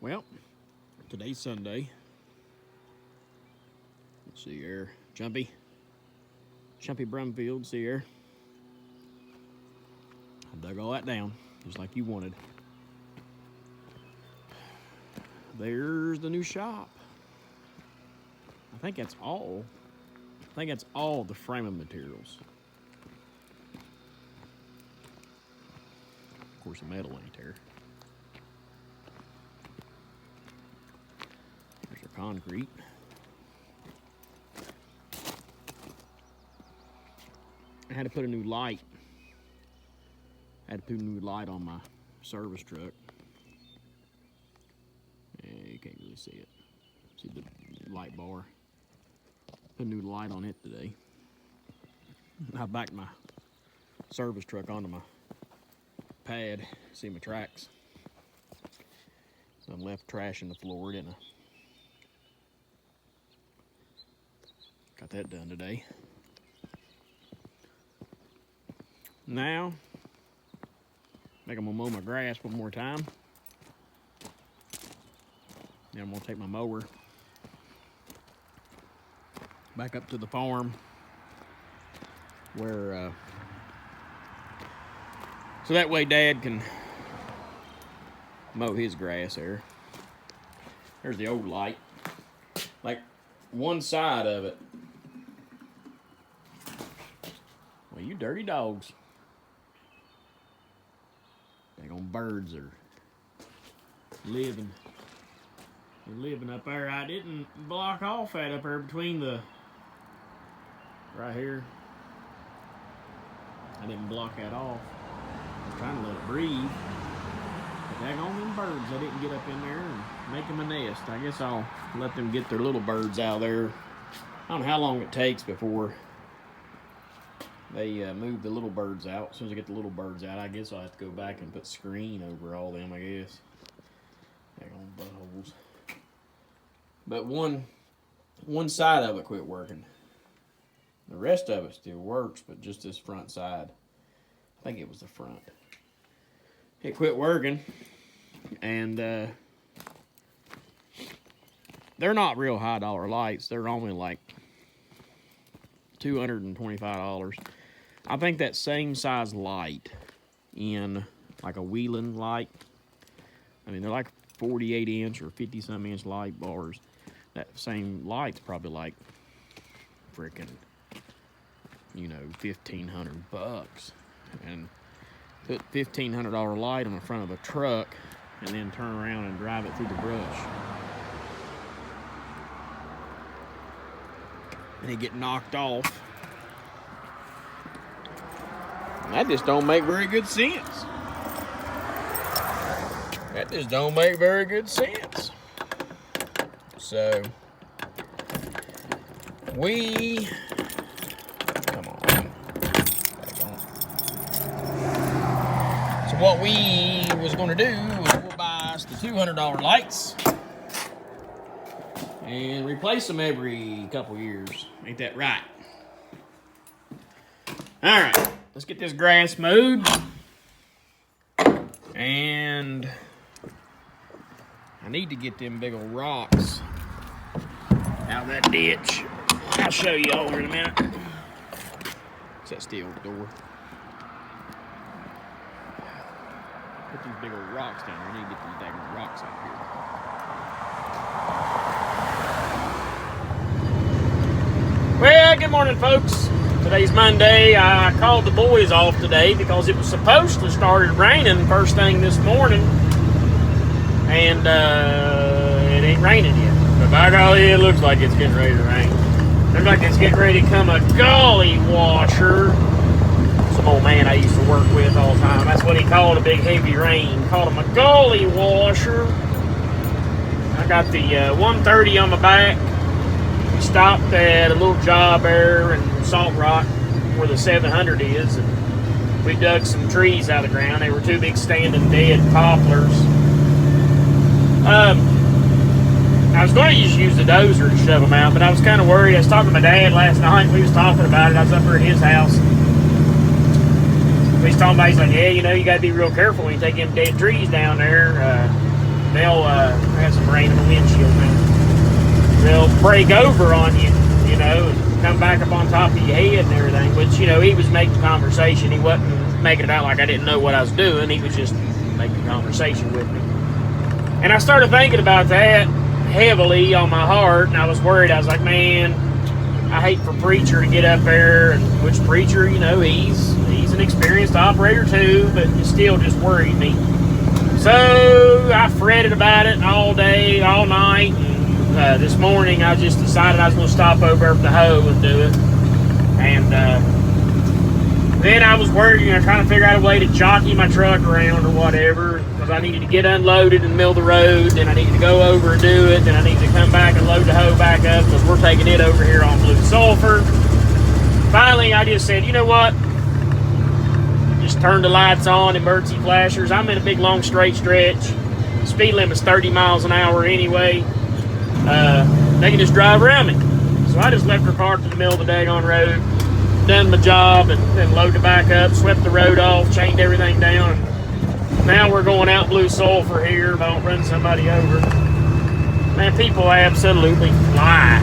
Well, today's Sunday. Let's see here. Jumpy Brumfield, see here. I dug all that down, just like you wanted. There's the new shop. I think that's all the framing materials. Of course, the metal ain't there. There's our concrete. I had to put a new light. On my service truck. You can't really see it. See the light bar. Put a new light on it today. I backed my service truck onto my pad. See my tracks. So I left trash in the floor, didn't I? Got that done today. Now, I think I'm gonna mow my grass one more time. Then I'm gonna take my mower back up to the farm where, so that way Dad can mow his grass there. There's the old light. Like one side of it. Well, you dirty dogs. Daggone birds are living. They're living up there. I didn't block off that up there between the, right here. I didn't block that off. I was trying to let it breathe. But daggone them birds, I didn't get up in there and make them a nest. I guess I'll let them get their little birds out of there. I don't know how long it takes before they move the little birds out. As soon as I get the little birds out, I guess I'll have to go back and put screen over all them, I guess. Daggone buttholes. But one side of it quit working. The rest of it still works, but just this front side. I think it was the front. It quit working, and they're not real high dollar lights. They're only like $225. I think that same size light in like a Wheeling light. I mean, they're like 48 inch or 50 some inch light bars. That same light's probably like freaking, $1,500. And put $1,500 light on the front of a truck and then turn around and drive it through the brush. And it get knocked off. That just don't make very good sense. That just don't make very good sense. So, come on. So what we was gonna do was we'll buy us the $200 lights and replace them every couple years. Ain't that right? All right, let's get this grass mowed. And I need to get them big old rocks out of that ditch. I'll show you all here in a minute. It's that steel door. Put these big old rocks down there. I need to get these daggone rocks out here. Well, good morning, folks. Today's Monday. I called the boys off today because it was supposed to start raining first thing this morning. And it ain't raining yet. But by golly, it looks like it's getting ready to rain. Looks like it's getting ready to come a gully washer. Some old man I used to work with all the time. That's what he called a big heavy rain. Called him a gully washer. I got the 130 on my back. We stopped at a little job there in Salt Rock where the 700 is. And we dug some trees out of the ground. They were two big standing dead poplars. I was going to just use the dozer to shove them out, but I was kind of worried. I was talking to my dad last night. We was talking about it. I was up there at his house. We was talking about it. He's like, yeah, you got to be real careful when you take them dead trees down there. they'll have some rain in the windshield, man. They'll break over on you, you know, and come back up on top of your head and everything. Which, you know, he was making conversation. He wasn't making it out like I didn't know what I was doing. He was just making conversation with me. And I started thinking about that heavily on my heart, and I was worried. I was like, man, I hate for Preacher to get up there, and which Preacher, you know, he's an experienced operator too, but it still just worried me. So I fretted about it all day, all night, and this morning I just decided I was going to stop over at the hoe and do it. And then I was worried, you know, trying to figure out a way to jockey my truck around or whatever, because I needed to get unloaded in the middle of the road, then I needed to go over and do it, then I needed to come back and load the hoe back up, because we're taking it over here on Blue Sulphur. Finally, I just said, you know what? Just turn the lights on, emergency flashers. I'm in a big, long, straight stretch. Speed limit's 30 miles an hour anyway. They can just drive around me. So I just left her parked in the middle of the daggone road, done my job, and then loaded back up, swept the road off, chained everything down. And now we're going out Blue Sulphur here if I don't run somebody over. Man, people absolutely fly.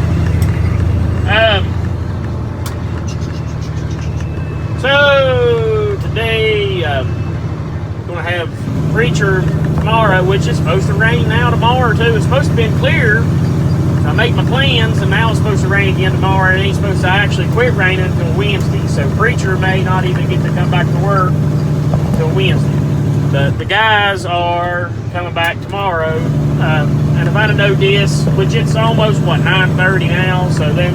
So today, I'm going to have Preacher tomorrow, which is supposed to rain now tomorrow too. It's supposed to be clear. So I make my plans, and now it's supposed to rain again tomorrow, and it ain't supposed to actually quit raining until Wednesday. So Preacher may not even get to come back to work until Wednesday. The guys are coming back tomorrow, and if I'd have known this, which it's almost, 9:30 now, so then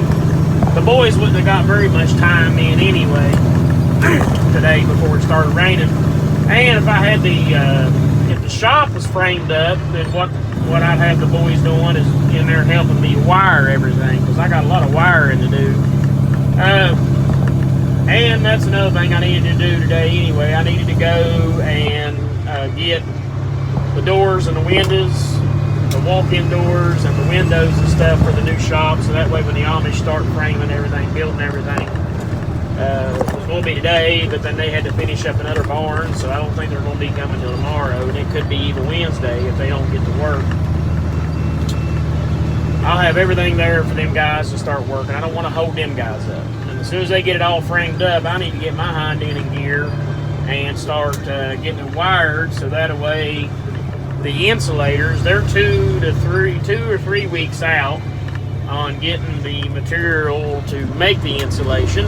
the boys wouldn't have got very much time in anyway today before it started raining. And if I had if the shop was framed up, then what I'd have the boys doing is in there helping me wire everything, because I got a lot of wiring to do. And that's another thing I needed to do today anyway. I needed to go and get the doors and the windows, the walk-in doors and the windows and stuff for the new shop, so that way when the Amish start framing everything, building everything, it was going to be today, but then they had to finish up another barn, so I don't think they're going to be coming till tomorrow, and it could be even Wednesday if they don't get to work. I'll have everything there for them guys to start working. I don't want to hold them guys up. And as soon as they get it all framed up, I need to get my hind end in gear and start getting it wired, so that way the insulators, they're 2 or 3 weeks out on getting the material to make the insulation.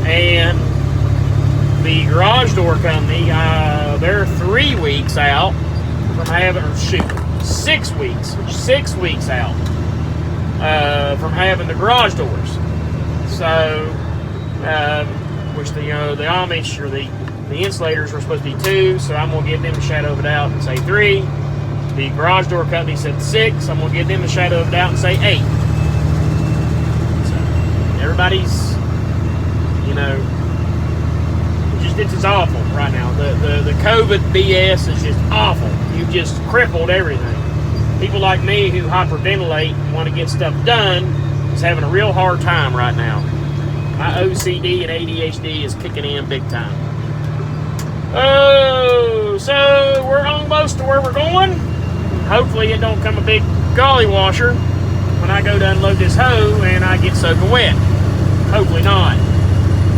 And the garage door company, they're 3 weeks out from having, 6 weeks out from having the garage doors. So, which the Amish or the insulators were supposed to be 2, so I'm gonna give them a shadow of a doubt and say 3. The garage door company said 6. I'm gonna give them a shadow of a doubt and say 8. So everybody's, you know, it's just awful right now. The COVID BS is just awful. You've just crippled everything. People like me who hyperventilate and want to get stuff done is having a real hard time right now. My OCD and ADHD is kicking in big time. Oh, so we're almost to where we're going. Hopefully it don't come a big golly washer when I go to unload this hoe and I get soaking wet. Hopefully not.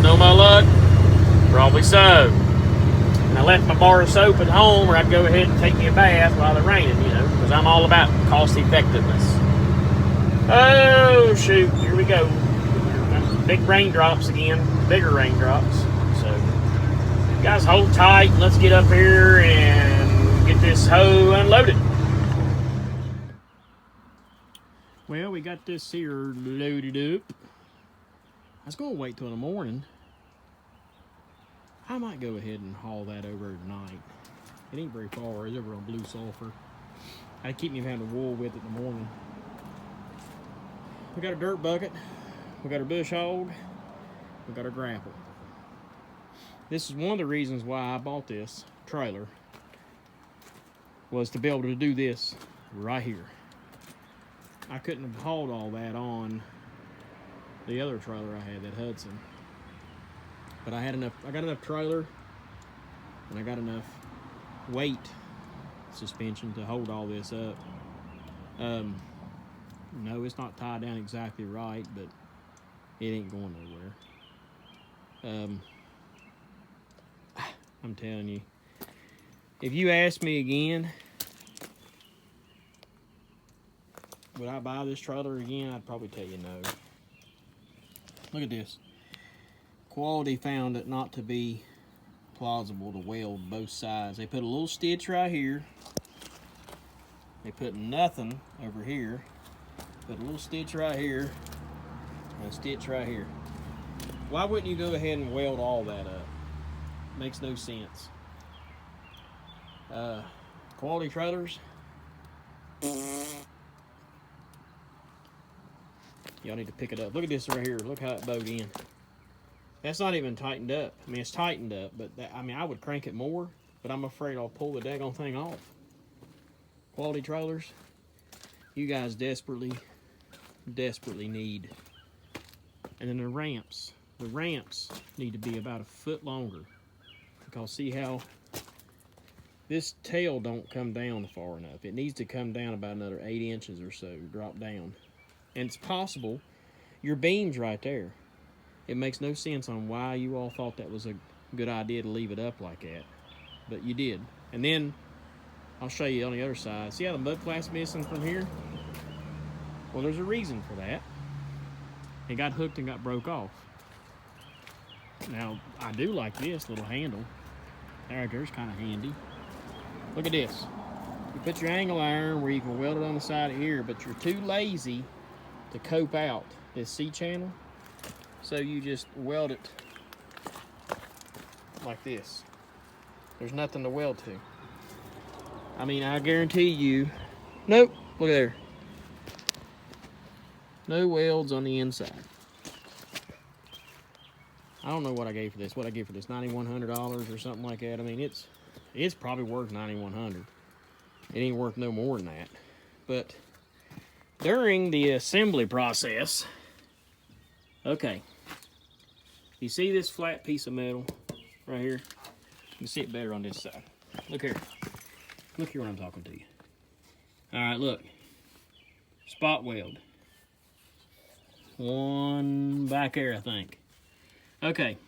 Know my luck? Probably so. And I left my bar of soap at home, or I'd go ahead and take me a bath while it's raining, you know, because I'm all about cost effectiveness. Oh, shoot. Here we go. Big raindrops again. Bigger raindrops. So, guys, hold tight. And let's get up here and get this hoe unloaded. Well, we got this here loaded up. I was going to wait till the morning. I might go ahead and haul that over tonight. It ain't very far. It's over on Blue Sulphur. I'd keep me from having to wool with it in the morning. We got a dirt bucket. We got our bush hog. We got our grapple. This is one of the reasons why I bought this trailer, was to be able to do this right here. I couldn't have hauled all that on the other trailer I had, that Hudson. But I got enough trailer, and I got enough weight suspension to hold all this up. No, it's not tied down exactly right, but it ain't going nowhere. I'm telling you, if you ask me again, would I buy this trailer again? I'd probably tell you no. Look at this. Quality found it not to be plausible to weld both sides. They put a little stitch right here. They put nothing over here. Put a little stitch right here and a stitch right here. Why wouldn't you go ahead and weld all that up? Makes no sense. Quality trailers. Y'all need to pick it up. Look at this right here. Look how it bowed in. That's not even tightened up. I mean, it's tightened up, but I mean, I would crank it more, but I'm afraid I'll pull the daggone thing off. Quality trailers, you guys desperately need. And then the ramps need to be about a foot longer, because see how this tail don't come down far enough. It needs to come down about another 8 inches or so, drop down. And it's possible your beam's right there. It makes no sense on why you all thought that was a good idea to leave it up like that, but you did. And then I'll show you on the other side. See how the mud flat's missing from here? Well, there's a reason for that. It got hooked and got broke off. Now, I do like this little handle. There's kind of handy. Look at this. You put your angle iron where you can weld it on the side of here, but you're too lazy to cope out this C-channel. So you just weld it like this. There's nothing to weld to. I mean, I guarantee you, nope, look there. No welds on the inside. I don't know what I gave for this. What I gave for this, $9,100 or something like that. I mean, it's probably worth $9,100. It ain't worth no more than that. But during the assembly process, okay, you see this flat piece of metal right here? You can see it better on this side. Look here. Look here when I'm talking to you. All right, look. Spot weld. One back there, I think. Okay.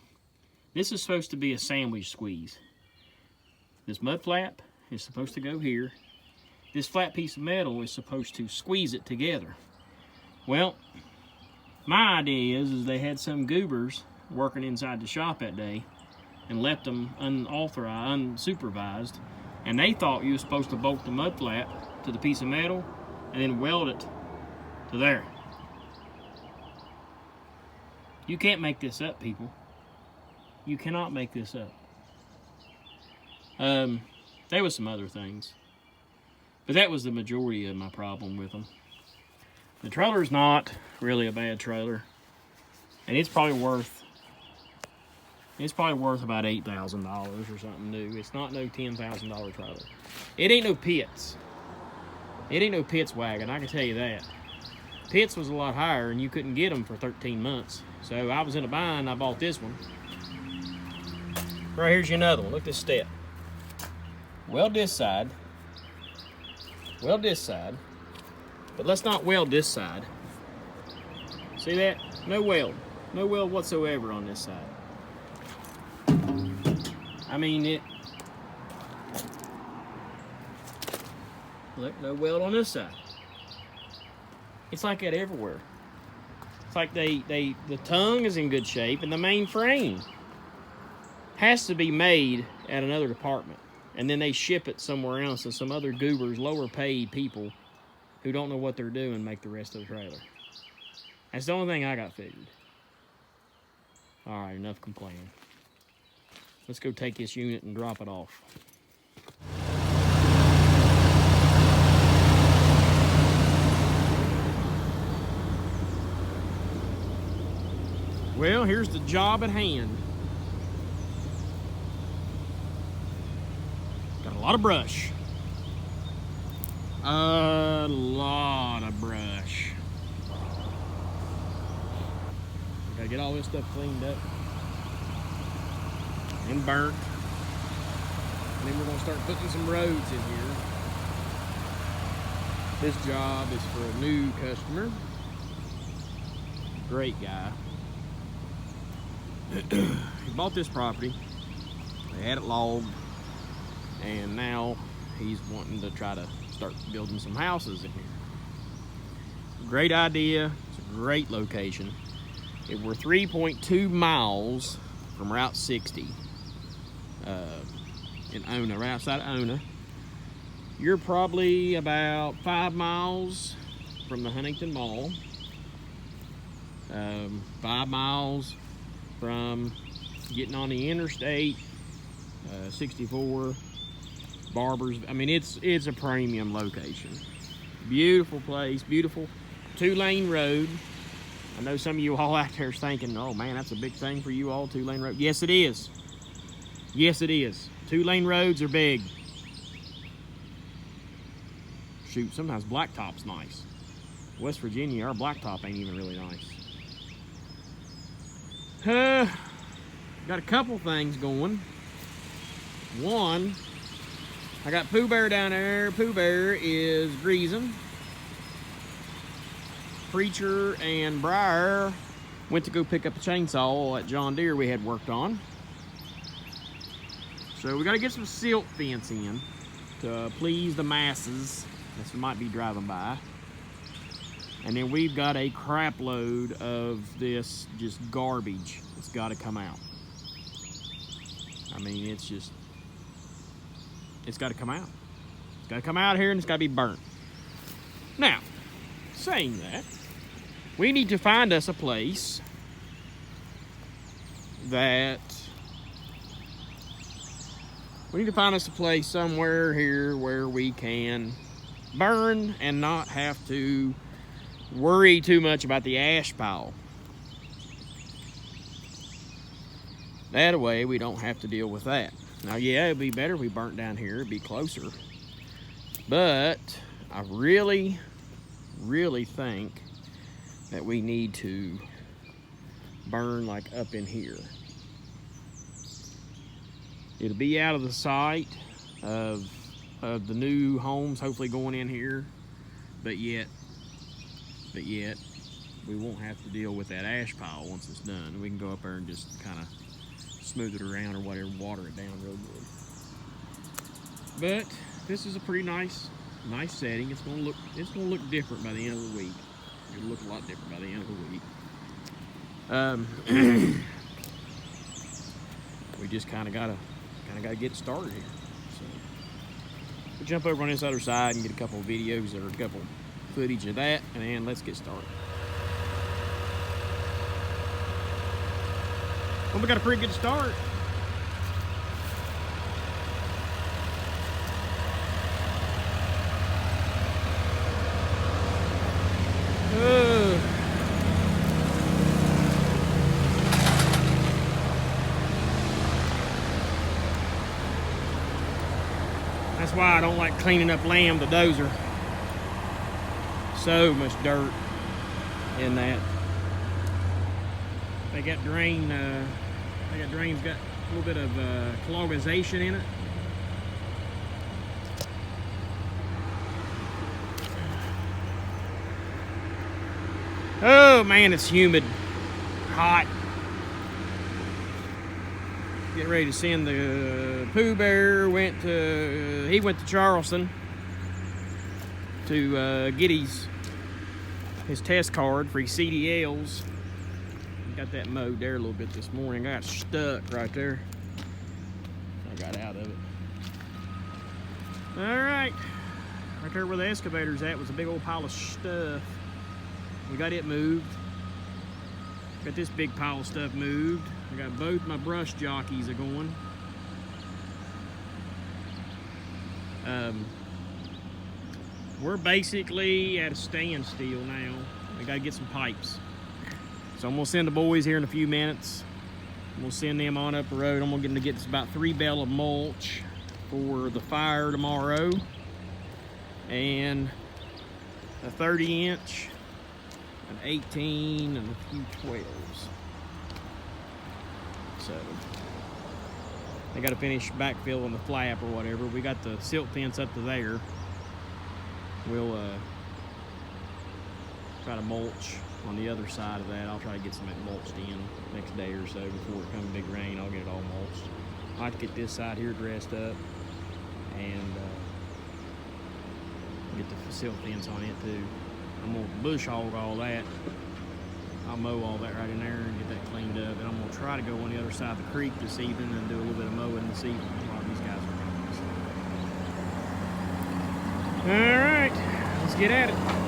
This is supposed to be a sandwich squeeze. This mud flap is supposed to go here. This flat piece of metal is supposed to squeeze it together. Well, my idea is they had some goobers working inside the shop that day and left them unsupervised, and they thought you were supposed to bolt the mud flap to the piece of metal and then weld it to there. You can't make this up, people. You cannot make this up. There was some other things, but that was the majority of my problem with them. The trailer's not really a bad trailer, and it's probably worth about $8,000 or something new. It's not no $10,000 trailer. It ain't no Pitts. It ain't no Pitts wagon, I can tell you that. Pitts was a lot higher, and you couldn't get them for 13 months. So I was in a bind, I bought this one. Right here's another one. Look at this step. Weld this side. Weld this side. But let's not weld this side. See that? No weld. No weld whatsoever on this side. I mean, look, no weld on this side. It's like that everywhere. It's like the tongue is in good shape, and the main frame has to be made at another department, and then they ship it somewhere else, and some other goobers, lower paid people who don't know what they're doing make the rest of the trailer. That's the only thing I got figured. All right, enough complaining. Let's go take this unit and drop it off. Well, here's the job at hand. Got a lot of brush. A lot of brush. Gotta get all this stuff cleaned up and burnt. And then we're gonna start putting some roads in here. This job is for a new customer. Great guy. He bought this property. They had it logged, and now he's wanting to try to start building some houses in here. Great idea. It's a great location. We're 3.2 miles from Route 60 in Ona, right outside of Ona. You're probably about 5 miles from the Huntington Mall. 5 miles from getting on the interstate, 64, Barbers. I mean, it's a premium location. Beautiful place, beautiful 2-lane road. I know some of you all out there is thinking, oh man, that's a big thing for you all, 2-lane road. Yes, it is. Yes, it is. 2-lane roads are big. Shoot, sometimes blacktop's nice. West Virginia, our blacktop ain't even really nice. Got a couple things going. One, I got Pooh Bear down there. Pooh Bear is greasing. Preacher and Briar went to go pick up a chainsaw at John Deere we had worked on. So we got to get some silt fence in to please the masses that might be driving by. And then we've got a crap load of this just garbage that's got to come out. I mean, it's got to come out. It's got to come out here and it's got to be burnt. Now, saying that, we need to find us a place somewhere here where we can burn and not have to worry too much about the ash pile. That way we don't have to deal with that. Now, yeah, it'd be better if we burnt down here, it'd be closer. But I really, really think that we need to burn like up in here. It'll be out of the sight of the new homes hopefully going in here, but yet we won't have to deal with that ash pile once it's done. We can go up there and just kind of smooth it around or whatever, water it down real good. But this is a pretty nice setting. It's gonna look different by the end of the week. It'll look a lot different by the end of the week. We just kind of gotta get started here. So we'll jump over on this other side and get a couple of videos or a couple footage of that, and then let's get started. Well, we got a pretty good start. That's why I don't like cleaning up lamb, the dozer. So much dirt in that. They got drains got a little bit of clogization in it. Oh man, it's humid, hot. Getting ready to send the Pooh Bear. He went to Charleston to get his test card for his CDLs. Got that mowed there a little bit this morning. I got stuck right there. I got out of it. All right there where the excavator's at was a big old pile of stuff. We got it moved. Got this big pile of stuff moved. I got both my brush jockeys going. We're basically at a standstill now. We gotta get some pipes. So I'm gonna send the boys here in a few minutes. We'll send them on up the road. I'm gonna get us about 3 bale of mulch for the fire tomorrow, and a 30-inch, an 18, and a few 12s. So I gotta finish backfilling the flap or whatever. We got the silt fence up to there. we'll try to mulch on the other side of that. I'll try to get some of that mulched in next day or so before it comes big rain. I'll get it all mulched. I like to get this side here dressed up and get the silt fence on it too. I'm gonna bush hog all that. I'll mow all that right in there and get that cleaned up. And I'm gonna try to go on the other side of the creek this evening and do a little bit of mowing this evening while these guys are gone. All right, let's get at it.